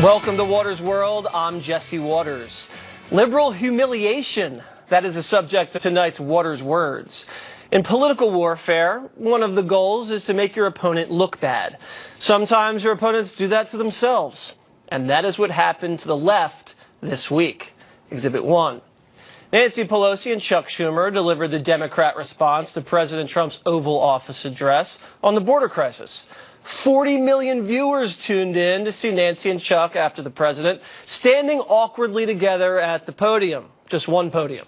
Welcome to Waters World. I'm Jesse Waters. Liberal humiliation, that is the subject of tonight's Waters Words. In political warfare, one of the goals is to make your opponent look bad. Sometimes your opponents do that to themselves. And that is what happened to the left this week. Exhibit 1. Nancy Pelosi and Chuck Schumer delivered the Democrat response to President Trump's Oval Office address on the border crisis. 40 million viewers tuned in to see Nancy and Chuck after the president standing awkwardly together at the podium, just one podium.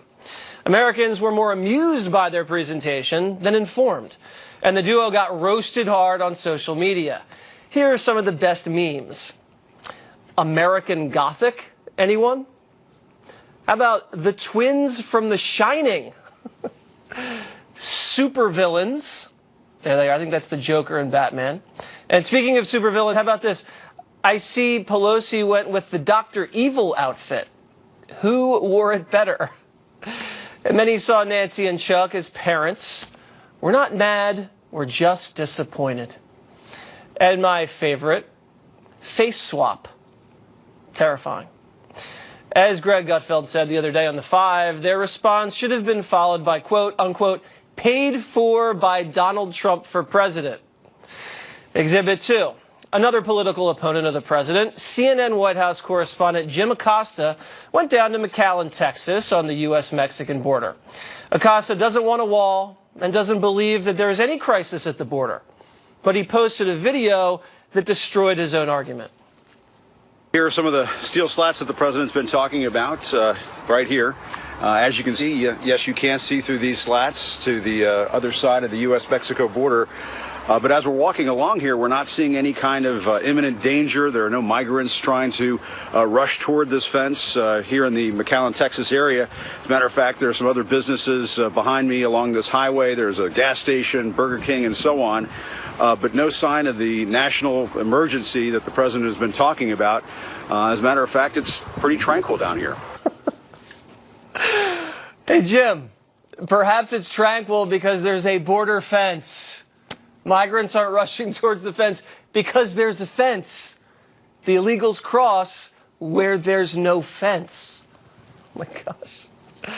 Americans were more amused by their presentation than informed, and the duo got roasted hard on social media. Here are some of the best memes. American Gothic, anyone? How about the twins from The Shining? Supervillains. There they are. I think that's the Joker and Batman. And speaking of supervillains, how about this? I see Pelosi went with the Dr. Evil outfit. Who wore it better? And many saw Nancy and Chuck as parents. We're not mad, we're just disappointed. And my favorite, face swap. Terrifying. As Greg Gutfeld said the other day on The Five, their response should have been followed by, quote, unquote, paid for by Donald Trump for president. Exhibit 2. Another political opponent of the president, CNN White House correspondent Jim Acosta, went down to McAllen, Texas, on the U.S.-Mexican border. Acosta doesn't want a wall and doesn't believe that there is any crisis at the border. But he posted a video that destroyed his own argument. Here are some of the steel slats that the president's been talking about right here. As you can see, yes, you can see through these slats to the other side of the U.S.-Mexico border. But as we're walking along here, we're not seeing any kind of imminent danger. There are no migrants trying to rush toward this fence here in the McAllen, Texas area. As a matter of fact, there are some other businesses behind me along this highway. There's a gas station, Burger King, and so on. But no sign of the national emergency that the president has been talking about. As a matter of fact, it's pretty tranquil down here. Hey, Jim, perhaps it's tranquil because there's a border fence. Migrants aren't rushing towards the fence because there's a fence. The illegals cross where there's no fence. Oh, my gosh.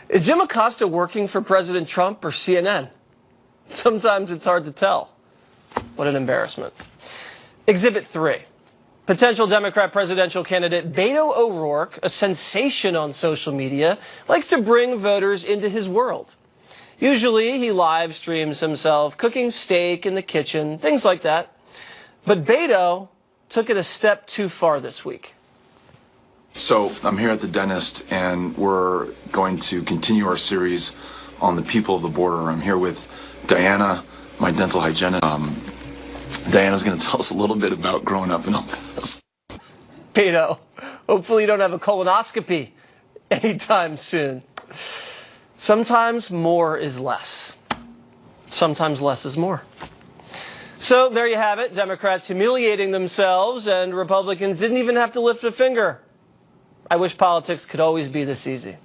Is Jim Acosta working for President Trump or CNN? Sometimes it's hard to tell. What an embarrassment. Exhibit 3. Potential Democrat presidential candidate Beto O'Rourke, a sensation on social media, likes to bring voters into his world. Usually he live streams himself cooking steak in the kitchen, things like that. But Beto took it a step too far this week. So I'm here at the dentist, and we're going to continue our series on the people of the border. I'm here with Diana, my dental hygienist. Diana's going to tell us a little bit about growing up in all this. Beto, hopefully you don't have a colonoscopy anytime soon. Sometimes more is less. Sometimes less is more. So there you have it. Democrats humiliating themselves, and Republicans didn't even have to lift a finger. I wish politics could always be this easy.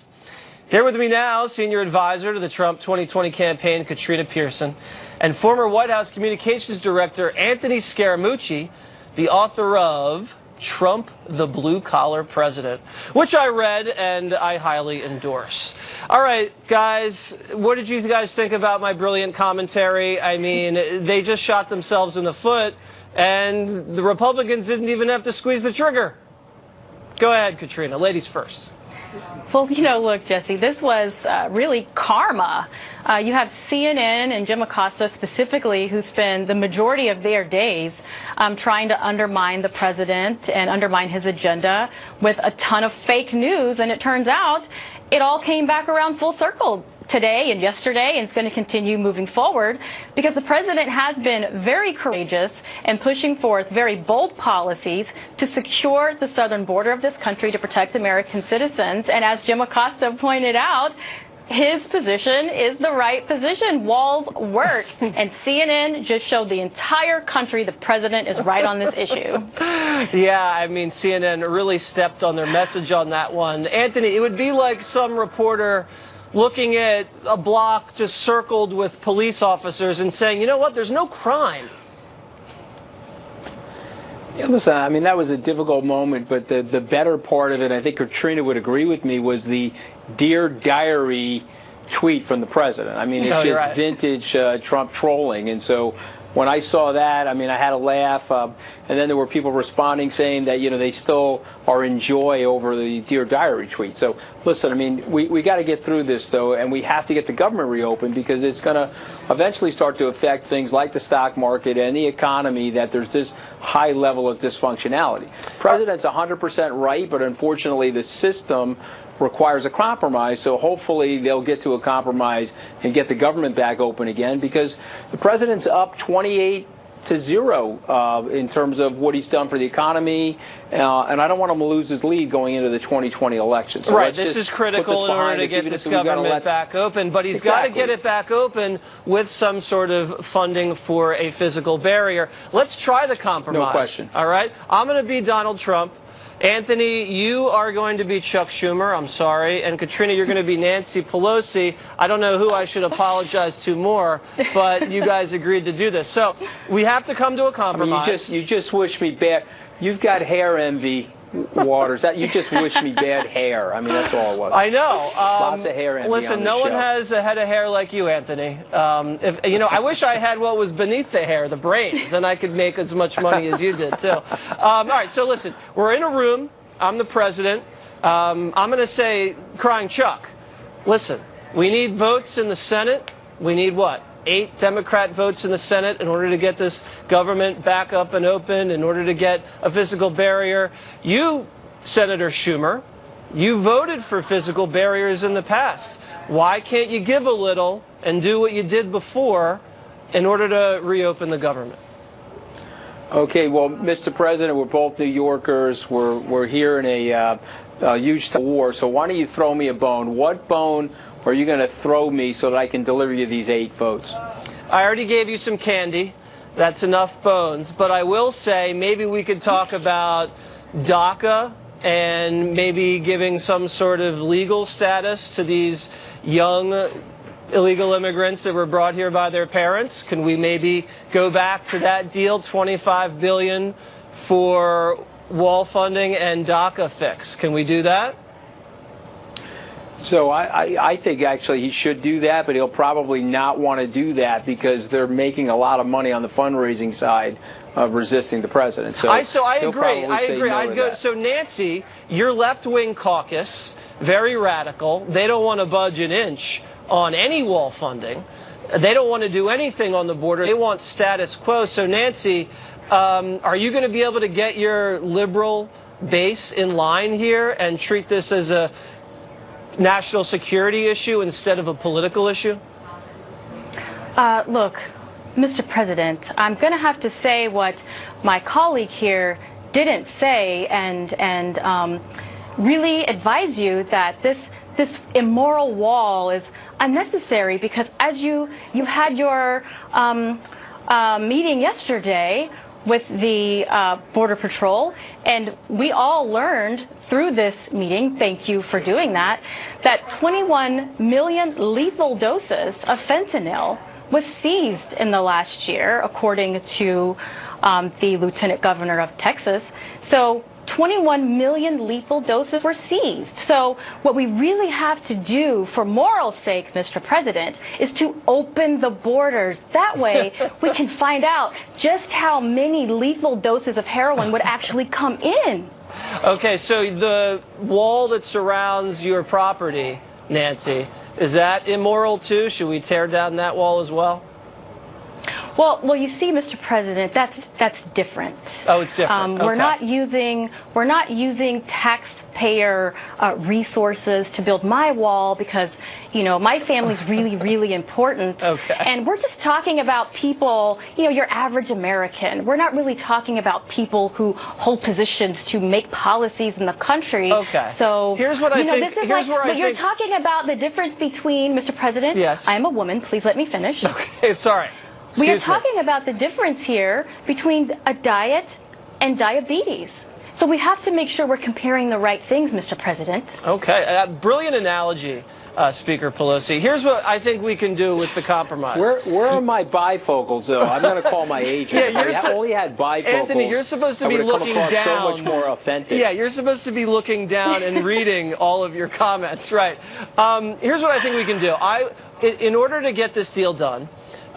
Here with me now, senior advisor to the Trump 2020 campaign, Katrina Pearson, and former White House communications director Anthony Scaramucci, the author of Trump, the Blue-Collar President, which I read and I highly endorse. All right, guys, what did you guys think about my brilliant commentary? I mean, they just shot themselves in the foot, and the Republicans didn't even have to squeeze the trigger. Go ahead, Katrina. Ladies first. Well, you know, look, Jesse, this was really karma. You have CNN and Jim Acosta specifically, who spend the majority of their days trying to undermine the president and undermine his agenda with a ton of fake news. And it turns out it all came back around full circle today and yesterday, and it's going to continue moving forward because the president has been very courageous and pushing forth very bold policies to secure the southern border of this country to protect American citizens. And as Jim Acosta pointed out, his position is the right position. Walls work. And CNN just showed the entire country the president is right on this issue. Yeah, I mean, CNN really stepped on their message on that one. Anthony, it would be like some reporter looking at a block just circled with police officers and saying, you know what, there's no crime. Yeah, listen, I mean, that was a difficult moment, but the better part of it, I think Katrina would agree with me, was the Dear Diary tweet from the president. I mean, it's No, just you're right. vintage Trump trolling. And so when I saw that, I mean, I had a laugh. And then there were people responding saying that, they still are in joy over the Dear Diary tweet. So listen, I mean, we got to get through this, though, and we have to get the government reopened because it's going to eventually start to affect things like the stock market and the economy, that there's this high level of dysfunctionality. President's 100% right, but unfortunately the system requires a compromise, so hopefully they'll get to a compromise and get the government back open again, because the president's up 28-0 in terms of what he's done for the economy, and I don't want him to lose his lead going into the 2020 election. So right, this is critical in order to get this government back open, but he's got to get it back open with some sort of funding for a physical barrier. Let's try the compromise. No question. All right? I'm going to be Donald Trump. Anthony, you are going to be Chuck Schumer, I'm sorry, and Katrina, you're going to be Nancy Pelosi. I don't know who I should apologize to more, but you guys agreed to do this. So we have to come to a compromise. I mean, you just wish me bad. You've got hair envy, Waters. You just wish me bad hair. I mean, that's all it was. I know. Lots of hair envy. Listen, no one has a head of hair like you, Anthony. I wish I had what was beneath the hair, the brains, then I could make as much money as you did, too. All right, so listen, we're in a room. I'm the president. I'm going to say, Crying Chuck, listen, we need votes in the Senate. We need what? 8 Democrat votes in the Senate in order to get this government back up and open, in order to get a physical barrier. You, Senator Schumer, you voted for physical barriers in the past. Why can't you give a little and do what you did before in order to reopen the government? Okay, well, Mr. President, we're both New Yorkers. We're here in a huge war, so why don't you throw me a bone? What bone are you going to throw me so that I can deliver you these 8 votes? I already gave you some candy. That's enough bones. But I will say maybe we could talk about DACA and maybe giving some sort of legal status to these young illegal immigrants that were brought here by their parents. Can we maybe go back to that deal, $25 billion for wall funding and DACA fix? Can we do that? So I think actually he should do that, but he'll probably not want to do that because they're making a lot of money on the fundraising side of resisting the president. So I agree. I'd go. So Nancy, your left-wing caucus, very radical. They don't want to budge an inch on any wall funding. They don't want to do anything on the border. They want status quo. So Nancy, are you going to be able to get your liberal base in line here and treat this as a national security issue instead of a political issue? Look, Mr. President, I'm going to have to say what my colleague here didn't say and really advise you that this immoral wall is unnecessary, because as you had your meeting yesterday with the Border Patrol, and we all learned through this meeting, thank you for doing that, that 21 million lethal doses of fentanyl was seized in the last year, according to the Lieutenant Governor of Texas. So 21 million lethal doses were seized. So what we really have to do for moral sake, Mr. President, is to open the borders. That way we can find out just how many lethal doses of heroin would actually come in. Okay, so the wall that surrounds your property, Nancy, is that immoral too? Should we tear down that wall as well? Well, you see, Mr. President, that's different. Oh, it's different. Okay. We're not using taxpayer resources to build my wall because, my family's really, really important. Okay. And we're just talking about people, your average American. We're not really talking about people who hold positions to make policies in the country. Okay. So here's what I think. But you're talking about the difference between, Mr. President. Yes. I am a woman. Please let me finish. Okay, it's all right. We are talking about the difference here between a diet and diabetes. So we have to make sure we're comparing the right things, Mr. President. Okay, brilliant analogy. Speaker Pelosi. Here's what I think we can do with the compromise. Where are my bifocals, though? I'm going to call my agent. Yeah, I only had bifocals. Anthony, you're supposed to be looking down. So much more authentic. Yeah, you're supposed to be looking down and reading all of your comments, right? Here's what I think we can do. In order to get this deal done,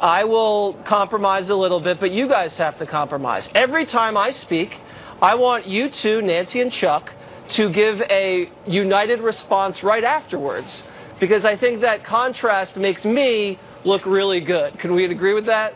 I will compromise a little bit, but you guys have to compromise. Every time I speak, I want you two, Nancy and Chuck, to give a united response right afterwards, because I think that contrast makes me look really good. Can we agree with that?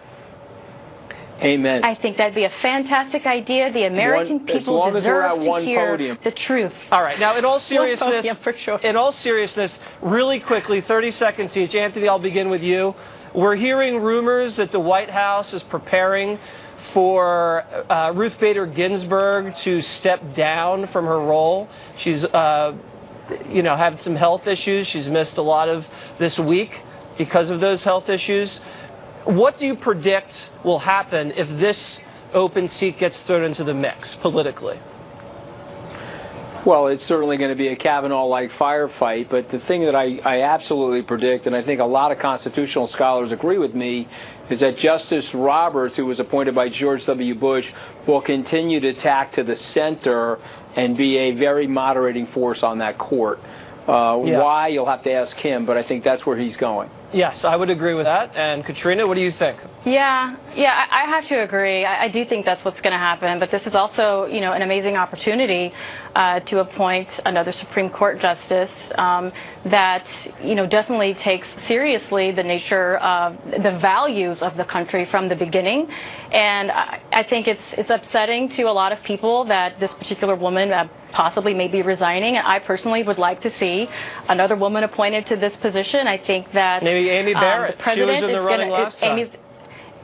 Amen. I think that'd be a fantastic idea. The American people deserve to hear the truth. All right. Now, in all seriousness, podium, for sure. In all seriousness, really quickly, 30 seconds each. Anthony, I'll begin with you. We're hearing rumors that the White House is preparing for Ruth Bader Ginsburg to step down from her role. She's, had some health issues. She's missed a lot of this week because of those health issues. What do you predict will happen if this open seat gets thrown into the mix politically? Well, it's certainly going to be a Kavanaugh-like firefight, but the thing that I absolutely predict, and I think a lot of constitutional scholars agree with me, is that Justice Roberts, who was appointed by George W. Bush, will continue to tack to the center and be a very moderating force on that court. Why, you'll have to ask him, but I think that's where he's going. Yes, I would agree with that. And Katrina, what do you think? Yeah, I have to agree. I do think that's what's going to happen. But this is also, an amazing opportunity to appoint another Supreme Court justice that, definitely takes seriously the nature of the values of the country from the beginning. And I think it's upsetting to a lot of people that this particular woman possibly may be resigning. And I personally would like to see another woman appointed to this position. I think that maybe Amy Barrett. The president she was in the running last time.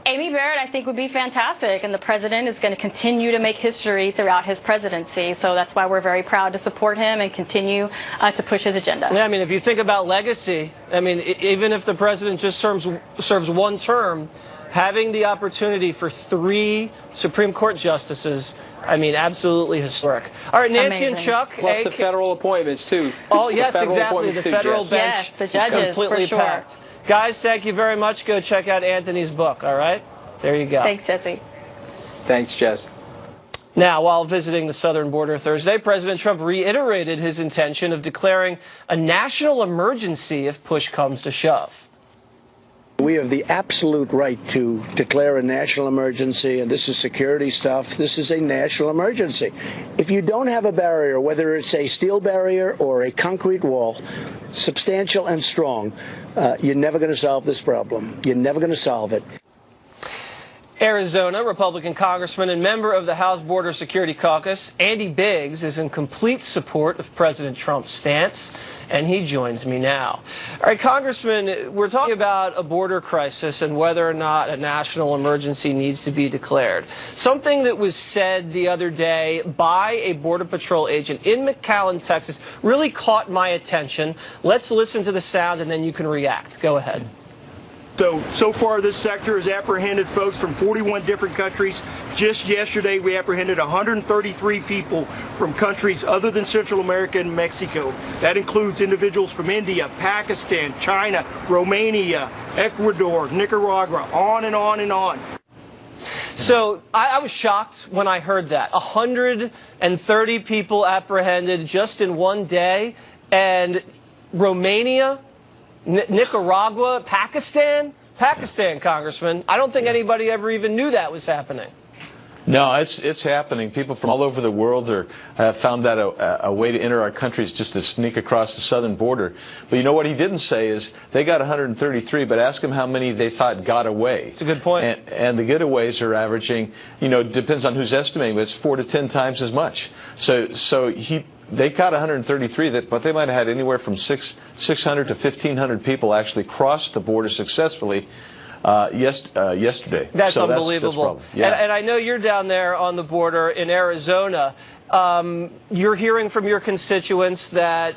Amy Barrett, I think, would be fantastic, and the president is going to continue to make history throughout his presidency. So that's why we're very proud to support him and continue to push his agenda. Yeah, I mean, if you think about legacy, I mean, even if the president just serves one term, having the opportunity for 3 Supreme Court justices, I mean, absolutely historic. All right, Nancy and Chuck. Plus the federal appointments, too. Oh, yes, exactly. The federal bench. Yes, the judges, completely for sure. packed. Guys, thank you very much. Go check out Anthony's book, all right? There you go. Thanks, Jesse. Thanks, Jess. Now, while visiting the southern border Thursday, President Trump reiterated his intention of declaring a national emergency if push comes to shove. We have the absolute right to declare a national emergency, and this is security stuff. This is a national emergency. If you don't have a barrier, whether it's a steel barrier or a concrete wall, substantial and strong, you're never going to solve this problem. You're never going to solve it. Arizona Republican Congressman and member of the House Border Security Caucus, Andy Biggs, is in complete support of President Trump's stance, and he joins me now. All right, Congressman, we're talking about a border crisis and whether or not a national emergency needs to be declared. Something that was said the other day by a Border Patrol agent in McAllen, Texas, really caught my attention. Let's listen to the sound, and then you can react. Go ahead. So far, this sector has apprehended folks from 41 different countries. Just yesterday, we apprehended 133 people from countries other than Central America and Mexico. That includes individuals from India, Pakistan, China, Romania, Ecuador, Nicaragua, on and on and on. So I was shocked when I heard that. 130 people apprehended just in one day, and Romania, Nicaragua, Pakistan, Congressman. I don't think anybody ever even knew that was happening. No, it's happening. People from all over the world have found that a way to enter our countries just to sneak across the southern border. But you know what he didn't say is they got 133, but ask him how many they thought got away. It's a good point. And the getaways are averaging, depends on who's estimating, but it's 4 to 10 times as much. So they caught 133, but they might have had anywhere from 600 to 1,500 people actually cross the border successfully yesterday. That's unbelievable. Yeah. And I know you're down there on the border in Arizona. You're hearing from your constituents that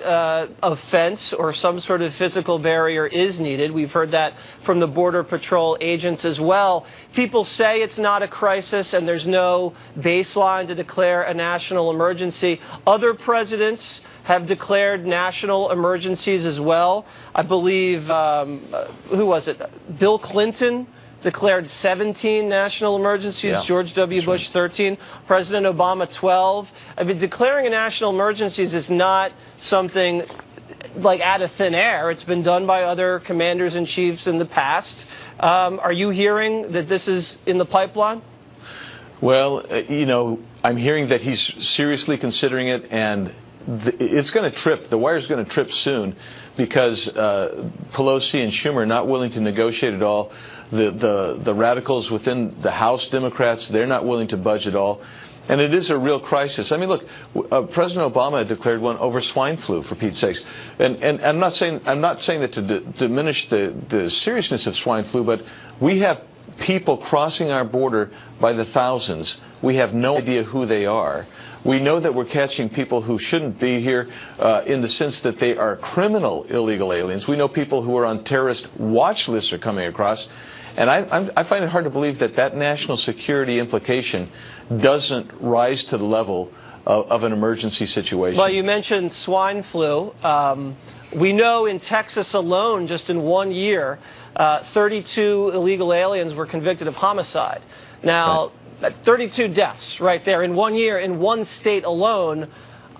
a fence or some sort of physical barrier is needed. We've heard that from the Border Patrol agents as well. People say it's not a crisis and there's no baseline to declare a national emergency. Other presidents have declared national emergencies as well. I believe, who was it? Bill Clinton declared 17 national emergencies, Yeah, George W. Bush 13, President Obama 12. I mean, declaring a national emergencies is not something like out of thin air. It's been done by other commanders in chiefs in the past. Are you hearing that this is in the pipeline? Well, you know, I'm hearing that he's seriously considering it, and it's going to trip. The wire's going to trip soon because Pelosi and Schumer are not willing to negotiate at all. The radicals within the House Democrats, they're not willing to budge at all. And it is a real crisis. I mean, look, President Obama declared one over swine flu, for Pete's sakes. And I'm not saying that to diminish the seriousness of swine flu, but we have people crossing our border by the thousands. We have no idea who they are. We know that we're catching people who shouldn't be here in the sense that they are criminal illegal aliens. We know people who are on terrorist watch lists are coming across. And I find it hard to believe that that national security implication doesn't rise to the level of an emergency situation. Well, you mentioned swine flu. We know in Texas alone, just in 1 year, 32 illegal aliens were convicted of homicide. Now, that's 32 deaths right there in 1 year in one state alone.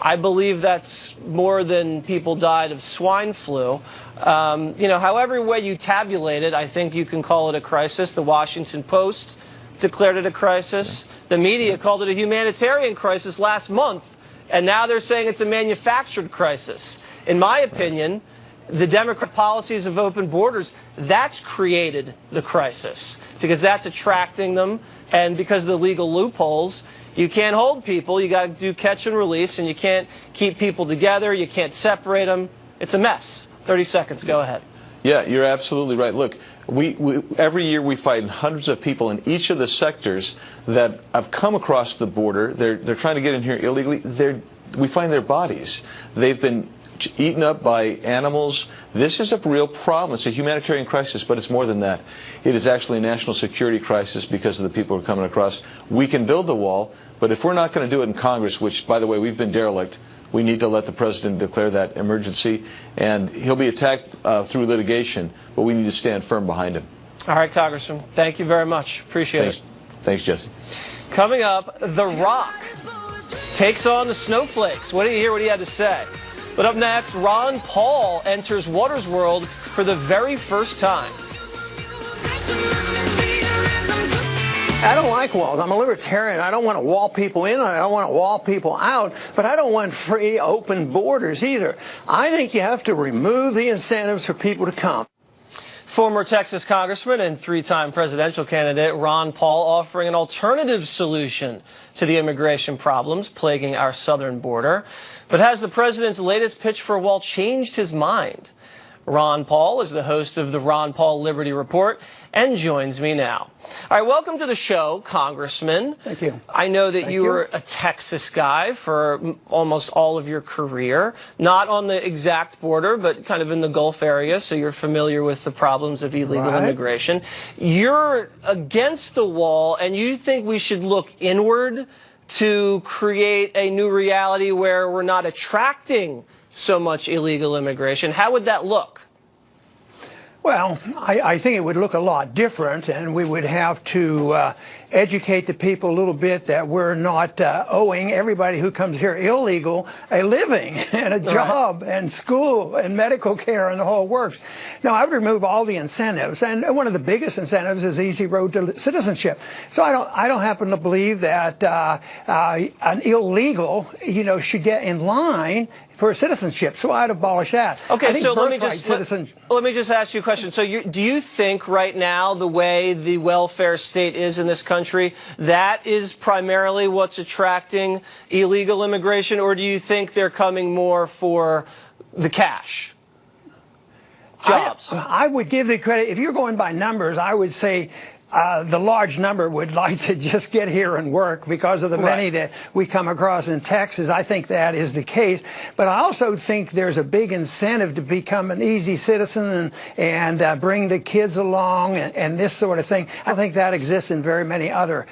I believe that's more than people died of swine flu. You know, however way you tabulate it, I think you can call it a crisis. The Washington Post declared it a crisis. The media called it a humanitarian crisis last month, and now they're saying it's a manufactured crisis. In my opinion, the Democrat policies of open borders, that's created the crisis because that's attracting them, and because of the legal loopholes, you can't hold people. You got to do catch and release, and you can't keep people together. You can't separate them. It's a mess. 30 seconds. Go ahead. Yeah, you're absolutely right. Look, every year we find hundreds of people in each of the sectors that have come across the border. They're trying to get in here illegally. We find their bodies. They've been eaten up by animals. This is a real problem. It's a humanitarian crisis, but it's more than that. It is actually a national security crisis because of the people who are coming across. We can build the wall, but if we're not going to do it in Congress, which, by the way, we've been derelict, we need to let the president declare that emergency, and he'll be attacked through litigation, but we need to stand firm behind him. All right, Congressman. Thank you very much. Appreciate it. Thanks, Jesse. Coming up, The Rock takes on the Snowflakes. What do you hear what he had to say? But up next, Ron Paul enters Water's World for the very first time. I don't like walls. I'm a libertarian. I don't want to wall people in. I don't want to wall people out. But I don't want free, open borders either. I think you have to remove the incentives for people to come. Former Texas Congressman and three-time presidential candidate Ron Paul offering an alternative solution to the immigration problems plaguing our southern border. But has the president's latest pitch for a wall changed his mind? Ron Paul is the host of the Ron Paul Liberty Report and joins me now. All right, welcome to the show, Congressman. Thank you. I know that you were a Texas guy for almost all of your career, not on the exact border, but kind of in the Gulf area, so you're familiar with the problems of illegal immigration. You're against the wall, and you think we should look inward to create a new reality where we're not attracting so much illegal immigration. How would that look? Well, I think it would look a lot different, and we would have to educate the people a little bit that we're not owing everybody who comes here illegal a living and a job and school and medical care and the whole works. Now, I would remove all the incentives, and one of the biggest incentives is easy road to citizenship. So I don't happen to believe that an illegal, should get in line for citizenship, so I'd abolish that. Okay, so let me just ask you a question. So do you think right now the way the welfare state is in this country, that is primarily what's attracting illegal immigration, or do you think they're coming more for the cash? Jobs. I would give the credit, if you're going by numbers, I would say the large number would like to just get here and work because of the many that we come across in Texas. I think that is the case. But I also think there's a big incentive to become an easy citizen and bring the kids along and this sort of thing. I think that exists in very many other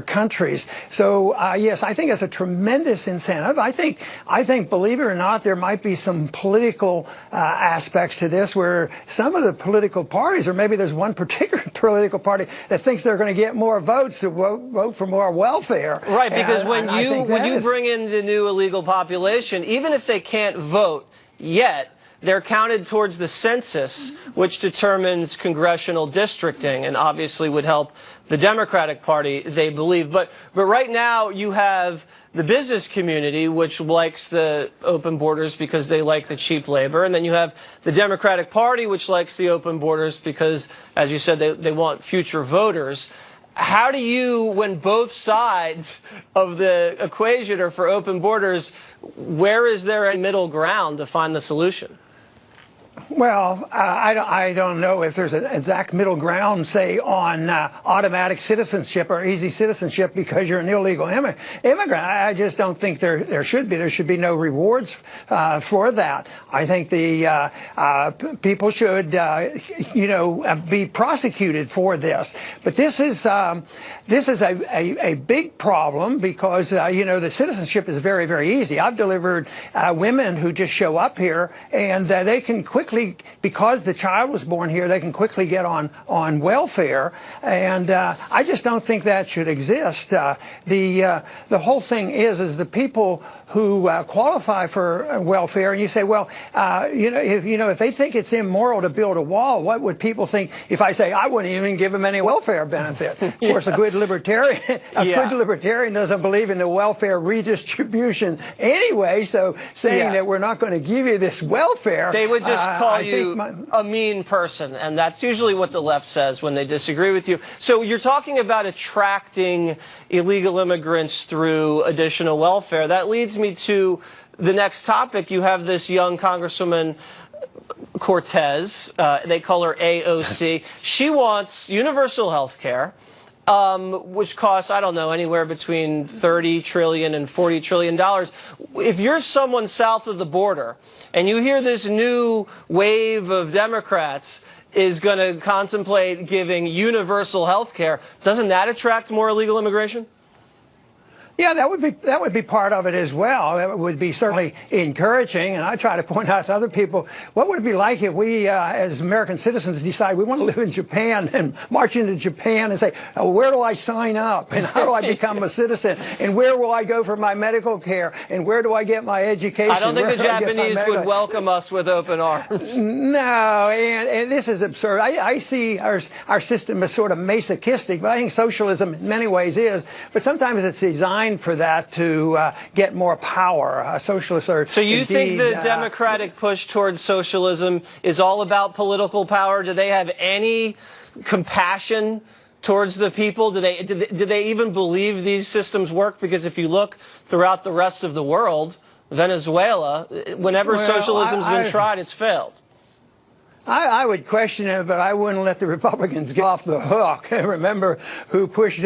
countries. So, yes, I think it's a tremendous incentive. I think, believe it or not, there might be some political aspects to this where some of the political parties, or maybe there's one particular political party that thinks they're going to get more votes to vote for more welfare. Right, because when you bring in the new illegal population, even if they can't vote yet, they're counted towards the census, which determines congressional districting and obviously would help the Democratic Party, they believe. But right now you have the business community, which likes the open borders because they like the cheap labor. And then you have the Democratic Party, which likes the open borders because, as you said, they want future voters. How do you, when both sides of the equation are for open borders, where is there a middle ground to find the solution? Well, I don't know if there's an exact middle ground, say, on automatic citizenship or easy citizenship because you're an illegal immigrant. I just don't think there should be. There should be no rewards for that. I think the people should, be prosecuted for this. But this is a big problem because, the citizenship is very, very easy. I've delivered women who just show up here and they can quickly, because the child was born here, they can quickly get on welfare, and I just don't think that should exist. The whole thing is the people who qualify for welfare, and you say, well, if they think it's immoral to build a wall, what would people think if I say I wouldn't even give them any welfare benefit? Of course, a good libertarian doesn't believe in the welfare redistribution anyway. So saying that we're not going to give you this welfare, they would just call you a mean person, and that's usually what the left says when they disagree with you. So you're talking about attracting illegal immigrants through additional welfare. That leads me to the next topic. You have this young Congresswoman Cortez. They call her AOC. She wants universal health care, which costs, I don't know, anywhere between $30 trillion and $40 trillion. If you're someone south of the border and you hear this new wave of Democrats is going to contemplate giving universal health care, doesn't that attract more illegal immigration? Yeah, that would be part of it as well. That would be certainly encouraging. And I try to point out to other people, what would it be like if we, as American citizens, decide we want to live in Japan and march into Japan and say, oh, where do I sign up? And how do I become a citizen? And where will I go for my medical care? And where do I get my education? I don't think the Japanese would welcome us with open arms. No, and this is absurd. I see our system as sort of masochistic, but I think socialism in many ways is. But sometimes it's designed for that to get more power. Socialists are. So you think the Democratic push towards socialism is all about political power? Do they have any compassion towards the people? Do they even believe these systems work? Because if you look throughout the rest of the world, Venezuela, whenever socialism's been tried, it's failed. I would question it, but I wouldn't let the Republicans get off the hook. Remember who pushed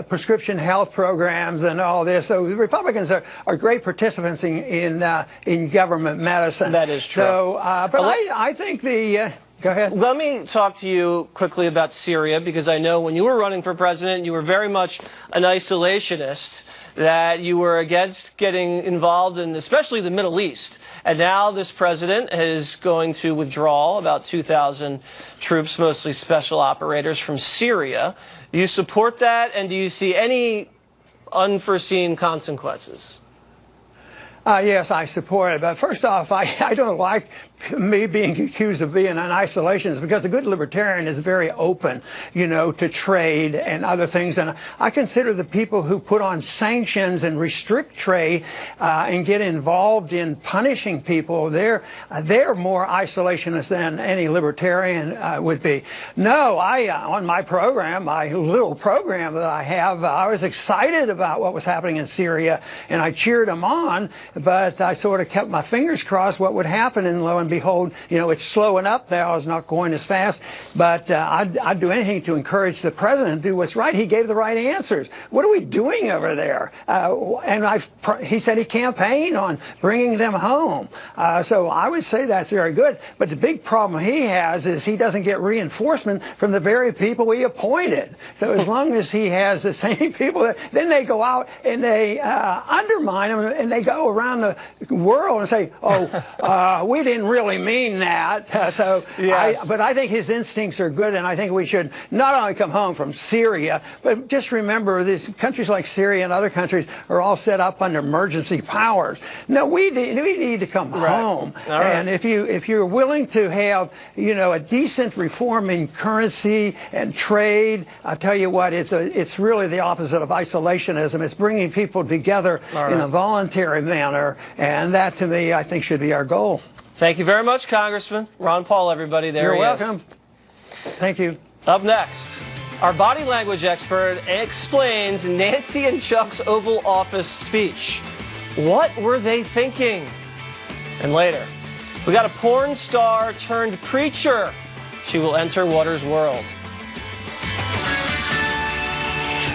prescription health programs and all this. So the Republicans are great participants in government medicine. That is true. So, but I think the... Go ahead. Let me talk to you quickly about Syria, because I know when you were running for president, you were very much an isolationist, that you were against getting involved in especially the Middle East. And now this president is going to withdraw about 2,000 troops, mostly special operators, from Syria. Do you support that, and do you see any unforeseen consequences? Yes, I support it. But first off, I don't like me being accused of being an isolationist, because a good libertarian is very open, to trade and other things. And I consider the people who put on sanctions and restrict trade and get involved in punishing people, they're more isolationist than any libertarian would be. No, on my program, my little program that I have, I was excited about what was happening in Syria, and I cheered them on, but I sort of kept my fingers crossed what would happen, and lo and and behold, it's slowing up now. It's not going as fast. But I'd do anything to encourage the president to do what's right. He gave the right answers. What are we doing over there? And he said he campaigned on bringing them home. So I would say that's very good. But the big problem he has is he doesn't get reinforcement from the very people he appointed. So as long as he has the same people, then they go out and they undermine him, and they go around the world and say, we didn't really mean that. But I think his instincts are good, and I think we should not only come home from Syria, but just remember these countries like Syria and other countries are all set up under emergency powers. No, we need to come home. And if you're willing to have a decent reform in currency and trade, I tell you what, it's really the opposite of isolationism. It's bringing people together in a voluntary manner, and that to me I think should be our goal. Thank you very much, Congressman. Ron Paul, everybody. There he is. You're welcome. Thank you. Up next, our body language expert explains Nancy and Chuck's Oval Office speech. What were they thinking? And later, we got a porn star turned preacher. She will enter Water's world.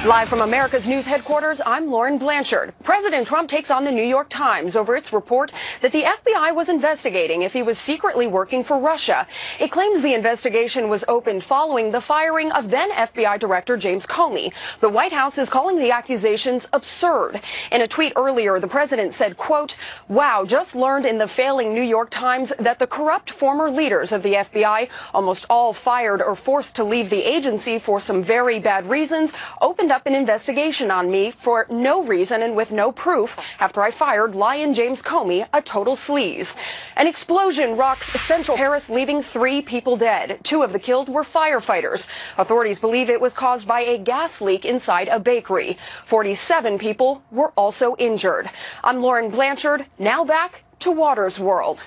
Live from America's News headquarters, I'm Lauren Blanchard. President Trump takes on the New York Times over its report that the FBI was investigating if he was secretly working for Russia. It claims the investigation was opened following the firing of then FBI Director James Comey. The White House is calling the accusations absurd. In a tweet earlier, the president said, quote, "Wow, just learned in the failing New York Times that the corrupt former leaders of the FBI, almost all fired or forced to leave the agency for some very bad reasons, opened up an investigation on me for no reason and with no proof after I fired Lion James Comey, a total sleaze." An explosion rocks central Paris, leaving 3 people dead. 2 of the killed were firefighters. Authorities believe it was caused by a gas leak inside a bakery. 47 people were also injured. I'm Lauren Blanchard. Now back to Water's World.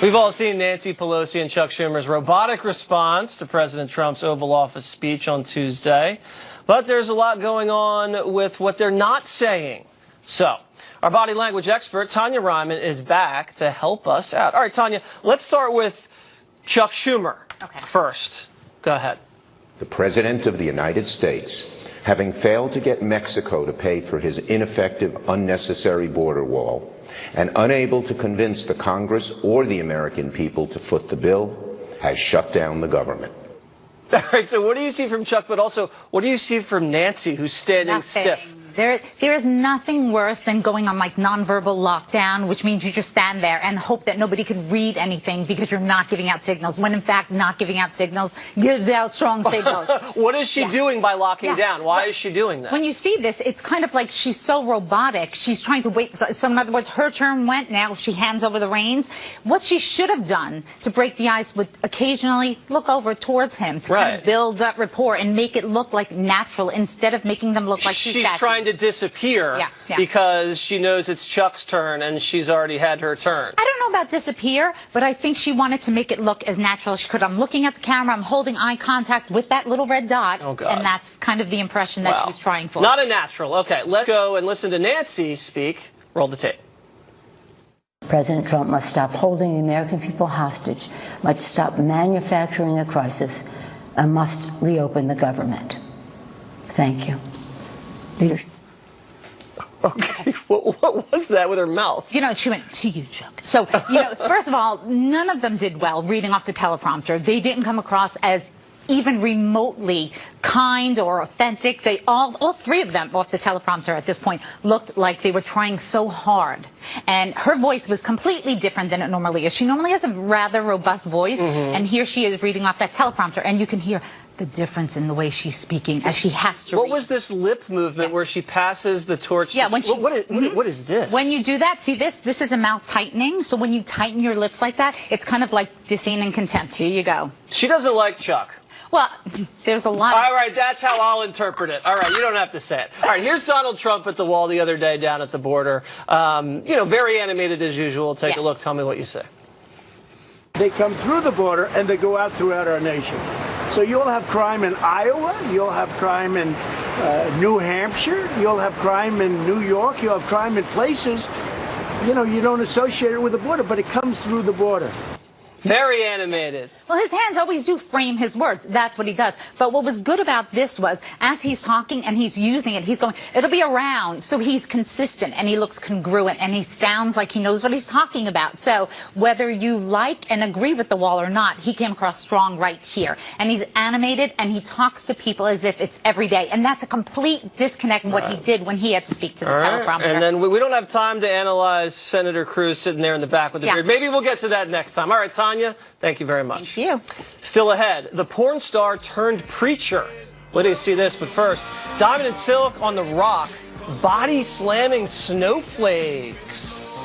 We've all seen Nancy Pelosi and Chuck Schumer's robotic response to President Trump's Oval Office speech on Tuesday. But there's a lot going on with what they're not saying. So, our body language expert, Tanya Ryman, is back to help us out. All right, Tanya, let's start with Chuck Schumer first. Go ahead. The President of the United States, having failed to get Mexico to pay for his ineffective, unnecessary border wall, and unable to convince the Congress or the American people to foot the bill, has shut down the government. All right, so what do you see from Chuck, but also what do you see from Nancy, who's standing stiff? There is nothing worse than going on like nonverbal lockdown, which means you just stand there and hope that nobody can read anything because you're not giving out signals, when in fact not giving out signals gives out strong signals. What is she doing by locking down? Why is she doing that? When you see this, it's kind of like she's so robotic. She's trying to wait. So in other words, her turn went, now she hands over the reins. What she should have done to break the ice would occasionally look over towards him to kind of build that rapport and make it look like natural instead of making them look like she's trying to disappear because she knows it's Chuck's turn and she's already had her turn. I don't know about disappear, but I think she wanted to make it look as natural as she could. I'm looking at the camera, I'm holding eye contact with that little red dot, and that's kind of the impression that she was trying for. Not a natural. Okay, let's go and listen to Nancy speak. Roll the tape. President Trump must stop holding the American people hostage, must stop manufacturing a crisis, and must reopen the government. Thank you. Leadership. Okay, what was that with her mouth? She went, "To you, Chuck." So, first of all, none of them did well reading off the teleprompter. They didn't come across as even remotely kind or authentic. They all 3 of them off the teleprompter at this point looked like they were trying so hard. And her voice was completely different than it normally is. She normally has a rather robust voice, and here she is reading off that teleprompter, and you can hear the difference in the way she's speaking as she has to What was this lip movement where she passes the torch? Yeah, when she, what is this? When you do that, see this is a mouth tightening. So when you tighten your lips like that, it's kind of like disdain and contempt. Here you go. She doesn't like Chuck. Well, there's a lot. All right, that's how I'll interpret it. All right, you don't have to say it. All right, here's Donald Trump at the wall the other day down at the border. Very animated as usual. Take a look. Tell me what you say. They come through the border and they go out throughout our nation. So you'll have crime in Iowa, you'll have crime in New Hampshire, you'll have crime in New York, you'll have crime in places, you know, you don't associate it with the border, but it comes through the border. Very animated. Well, his hands always do frame his words. That's what he does. But what was good about this was, as he's talking and he's using it, he's going, it'll be around. So he's consistent and he looks congruent and he sounds like he knows what he's talking about. So whether you like and agree with the wall or not, he came across strong right here. And he's animated and he talks to people as if it's every day. And that's a complete disconnect in what he did when he had to speak to the teleprompter. And then we don't have time to analyze Senator Cruz sitting there in the back with the beard. Maybe we'll get to that next time. All right, Tanya, thank you very much. Thank you. Still ahead, the porn star turned preacher. Wait till you see this, but first, Diamond and Silk on The Rock, body slamming snowflakes.